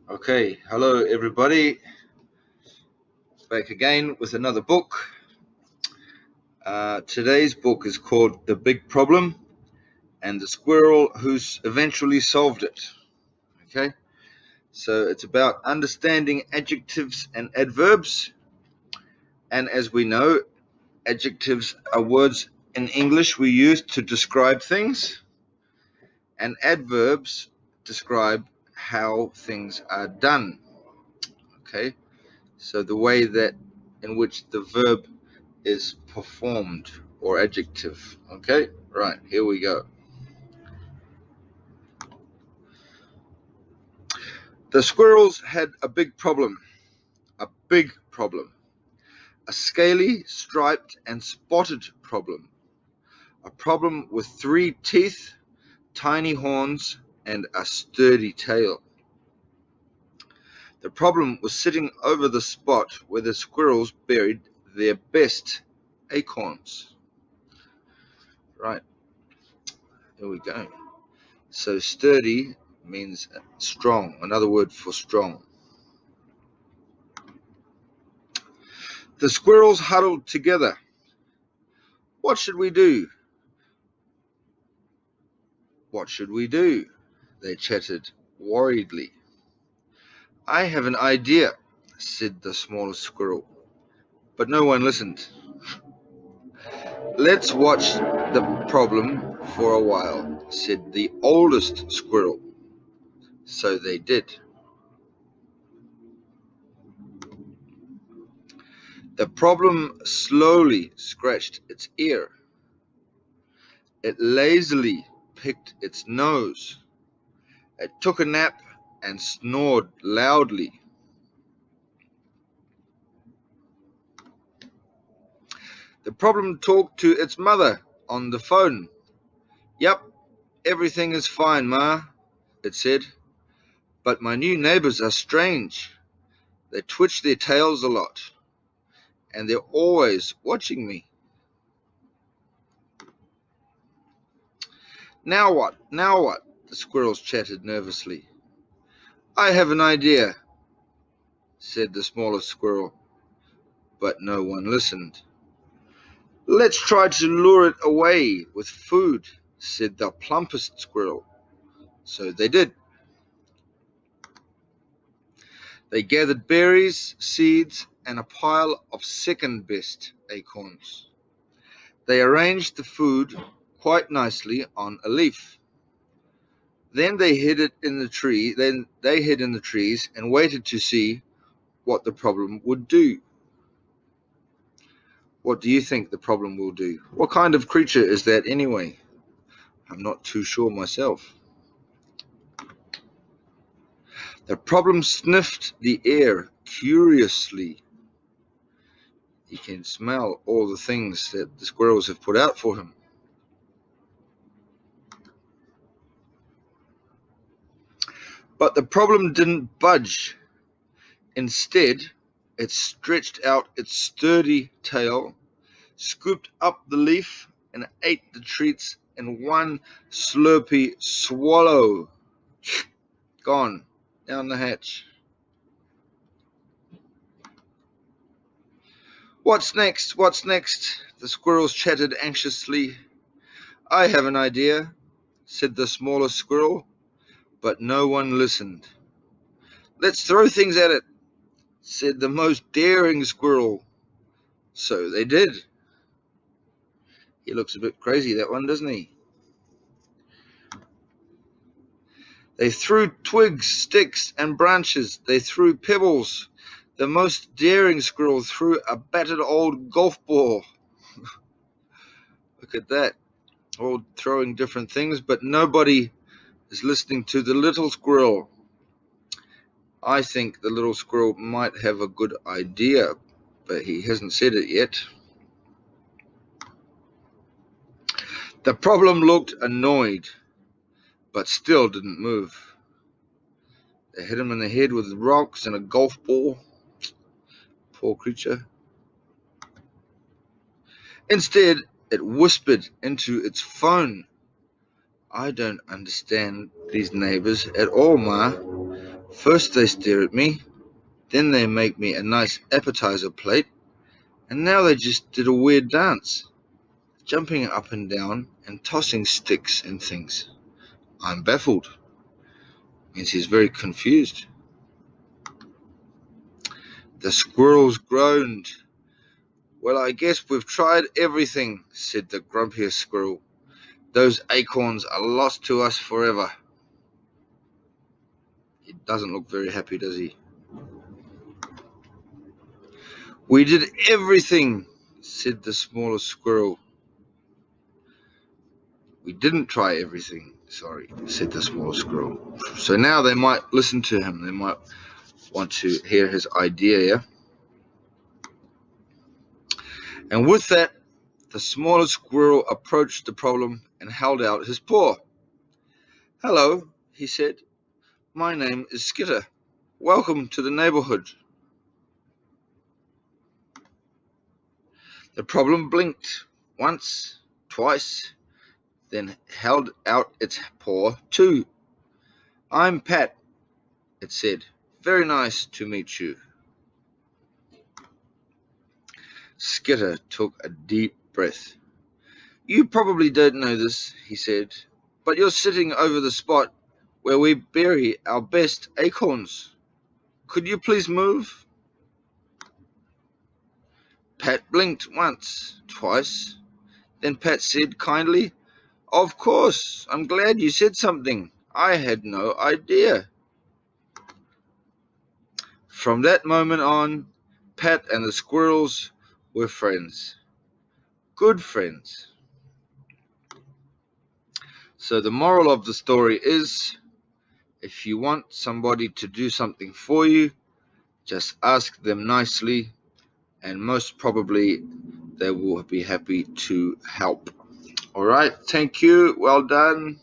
Okay, hello everybody. Back again with another book. Today's book is called The Big Problem and the Squirrel Who Eventually Solved It. Okay, so it's about understanding adjectives and adverbs. And as we know, adjectives are words in English we use to describe things, and adverbs describe how things are done. Okay, so the way that in which the verb is performed or adjective. Okay, right, here we go. The squirrels had a big problem. A big problem. A scaly, striped, and spotted problem. A problem with 3 teeth, tiny horns, and a sturdy tail. The problem was sitting over the spot where the squirrels buried their best acorns. Right, here we go. So sturdy means strong, another word for strong. The squirrels huddled together. What should we do? What should we do? They chattered worriedly. I have an idea, said the smallest squirrel, but no one listened. Let's watch the problem for a while, said the oldest squirrel. So they did. The problem slowly scratched its ear. It lazily picked its nose. It took a nap and snored loudly. The problem talked to its mother on the phone. Yup, everything is fine, Ma, it said. But my new neighbors are strange. They twitch their tails a lot, and they're always watching me. Now what? Now what? The squirrels chattered nervously. I have an idea, said the smallest squirrel, but no one listened. Let's try to lure it away with food, said the plumpest squirrel. So they did. They gathered berries, seeds, and a pile of second-best acorns. They arranged the food quite nicely on a leaf. Then they hid it in the tree. Then they hid in the trees and waited to see what the problem would do. What do you think the problem will do? What kind of creature is that anyway? I'm not too sure myself. The problem sniffed the air curiously. He can smell all the things that the squirrels have put out for him. But the problem didn't budge. Instead, it stretched out its sturdy tail, scooped up the leaf, and ate the treats in one slurpy swallow. Gone down the hatch. What's next? What's next? The squirrels chattered anxiously. I have an idea, said the smallest squirrel, but no one listened. Let's throw things at it, said the most daring squirrel. So they did. He looks a bit crazy, that one, doesn't he? They threw twigs, sticks, and branches. They threw pebbles. The most daring squirrel threw a battered old golf ball. Look at that. All throwing different things, but nobody is listening to the little squirrel. I think the little squirrel might have a good idea, but he hasn't said it yet. The problem looked annoyed, but still didn't move. They hit him in the head with rocks and a golf ball. Poor creature. Instead, it whispered into its phone. I don't understand these neighbors at all, Ma. First they stare at me, then they make me a nice appetizer plate, and now they just did a weird dance, jumping up and down and tossing sticks and things. I'm baffled. Means he's very confused. The squirrels groaned. Well, I guess we've tried everything, said the grumpiest squirrel. Those acorns are lost to us forever. He doesn't look very happy, does he? We did everything, said the smallest squirrel. We didn't try everything, said the smallest squirrel. So now they might listen to him. They might want to hear his idea, yeah? And with that, the smallest squirrel approached the problem and held out his paw. Hello, he said. My name is Skitter. Welcome to the neighborhood. The problem blinked once, twice, then held out its paw too. I'm Pat, it said. Very nice to meet you. Skitter took a deep breath. You probably don't know this, he said, but you're sitting over the spot where we bury our best acorns. Could you please move? Pat blinked once, twice. Then Pat said kindly, Of course, I'm glad you said something. I had no idea. From that moment on, Pat and the squirrels were friends. Good friends. So the moral of the story is, if you want somebody to do something for you, just ask them nicely, and most probably they will be happy to help. All right, thank you. Well done.